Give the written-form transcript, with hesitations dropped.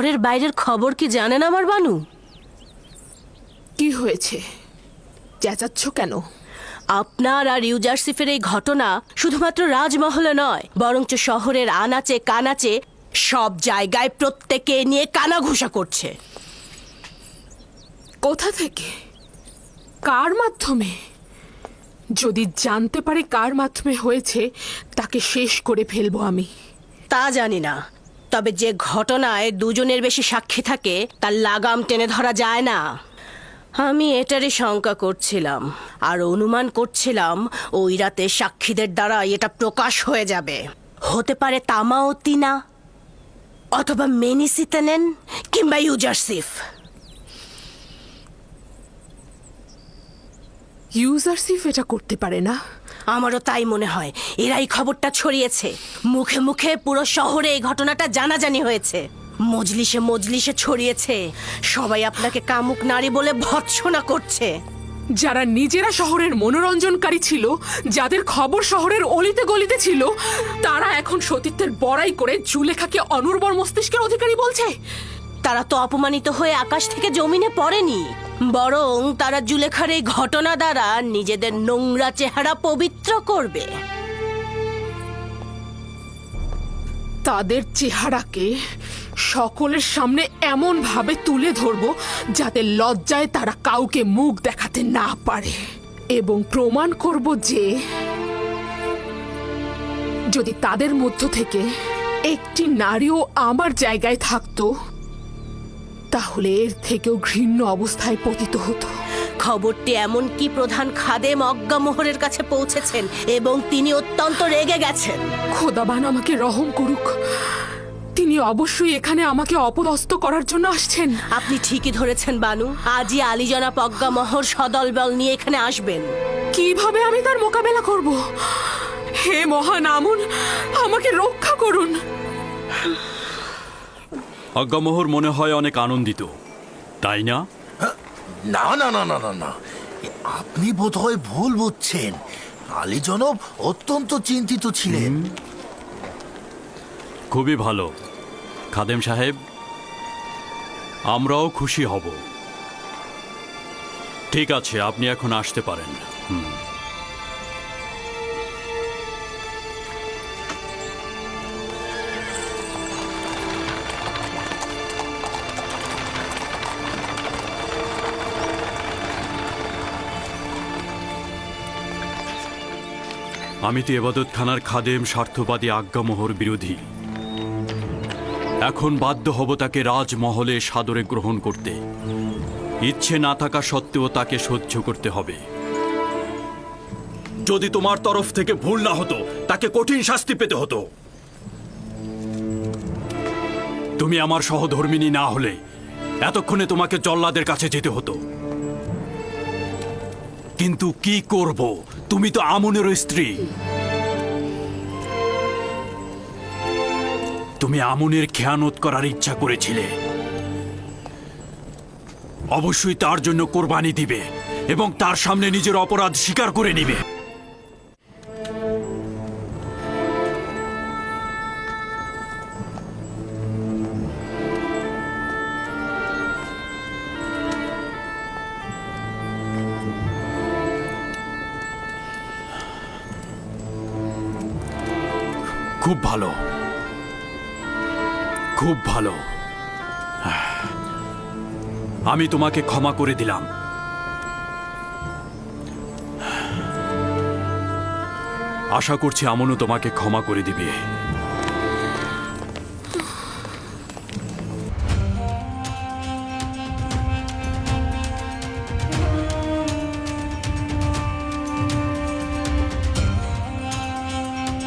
শহরের বাইরের খবর কি জানেন আমার বানু? কি হয়েছে? চেঁচাচ্ছ কেন? আপনার আর ইউজারসিফের এই ঘটনা শুধুমাত্র রাজমহলে নয়, বরঞ্চ শহরের আনাচে কানাচে সব জায়গায় প্রত্যেকে নিয়ে কানাঘুষা করছে। কোথা থেকে? কার মাধ্যমে? যদি জানতে পারি কার মাধ্যমে হয়েছে, তাকে শেষ করে ফেলবো আমি। তা জানি না, তবে যে ঘটনায় দুজনের বেশি সাক্ষী থাকে তার লাগাম টেনে ধরা যায় না। আমি এটারই শঙ্কা করছিলাম, আর অনুমান করছিলাম ওই রাতে সাক্ষীদের দ্বারা এটা প্রকাশ হয়ে যাবে। হতে পারে তামাওতিনা, অথবা মেনিসিতেনেন, কিংবা ইউজারসিফ। ইউজারসিফ এটা করতে পারে না। আমারও তাই মনে হয়। এরাই খবরটা ছড়িয়েছে, মুখে মুখে পুরো শহরে এই ঘটনাটা জানাজানি হয়েছে, মজলিসে মজলিসে ছড়িয়েছে। সবাই আপনাকে কামুক নারী বলে ভৎসনা করছে। যারা নিজেরা শহরের মনোরঞ্জনকারী ছিল, যাদের খবর শহরের অলিতে গলিতে ছিল, তারা এখন সতীত্বের বড়াই করে জুলেখাকে অনুর্বর মস্তিষ্কের অধিকারী বলছে। তারা তো অপমানিত হয়ে আকাশ থেকে জমিনে পড়েনি, বরং তারা জুলেখার এই ঘটনা দ্বারা নিজেদের নোংরা চেহারা পবিত্র করবে। তাদের চেহারাকে সকলের সামনে এমন ভাবে তুলে ধরবো যাতে লজ্জায় তারা কাউকে মুখ দেখাতে না পারে, এবং প্রমাণ করব যে যদি তাদের মধ্য থেকে একটি নারীও আমার জায়গায় থাকতো, তাহলে এর থেকেও ঘৃণ্য অবস্থায় পতিত হতো। খবরটি এমনকি প্রধান খাদেম অজ্ঞামোহরের কাছে পৌঁছেছেন এবং তিনি অত্যন্ত রেগে গেছেন। খোদাবান আমাকে রহম করুক, তিনি অবশ্যই এখানে আমাকে অপদস্থ করার জন্য আসছেন। আপনি ঠিকই ধরেছেন বানু, আজই আলীজনাব অজ্ঞামোহর সদলবল নিয়ে এখানে আসবেন। কিভাবে আমি তার মোকাবেলা করব? হে মহান আমুন, আমাকে রক্ষা করুন। অজ্ঞামোহর মনে হয় অনেক আনন্দিত, তাই না? না না না না না না, আপনি বোধহয় ভুল বুঝছেন। আলী জনাব অত্যন্ত চিন্তিত ছিলেন। খুবই ভালো খাদেম সাহেব, আমরাও খুশি হব। ঠিক আছে, আপনি এখন আসতে পারেন। আমি তো এবাদতখানার খাদেম, স্বার্থবাদী আজ্ঞামোহর বিরোধী। এখন বাধ্য হব তাকে রাজমহলে সাদরে গ্রহণ করতে। ইচ্ছে না থাকা সত্ত্বেও তাকে সহ্য করতে হবে। যদি তোমার তরফ থেকে ভুল না হতো, তাকে কঠিন শাস্তি পেতে হতো। তুমি আমার সহধর্মিণী না হলে এতক্ষণে তোমাকে জল্লাদের কাছে যেতে হতো। কিন্তু কি করব, তুমি তো আমুনের স্ত্রী। তুমি আমুনের খেয়ানত করার ইচ্ছা করেছিলে, অবশ্যই তার জন্য কোরবানি দিবে এবং তার সামনে নিজের অপরাধ স্বীকার করে নিবে। খুব ভালো, খুব ভালো। আমি তোমাকে ক্ষমা করে দিলাম। আশা করছি আমনও তোমাকে ক্ষমা করে দিবে।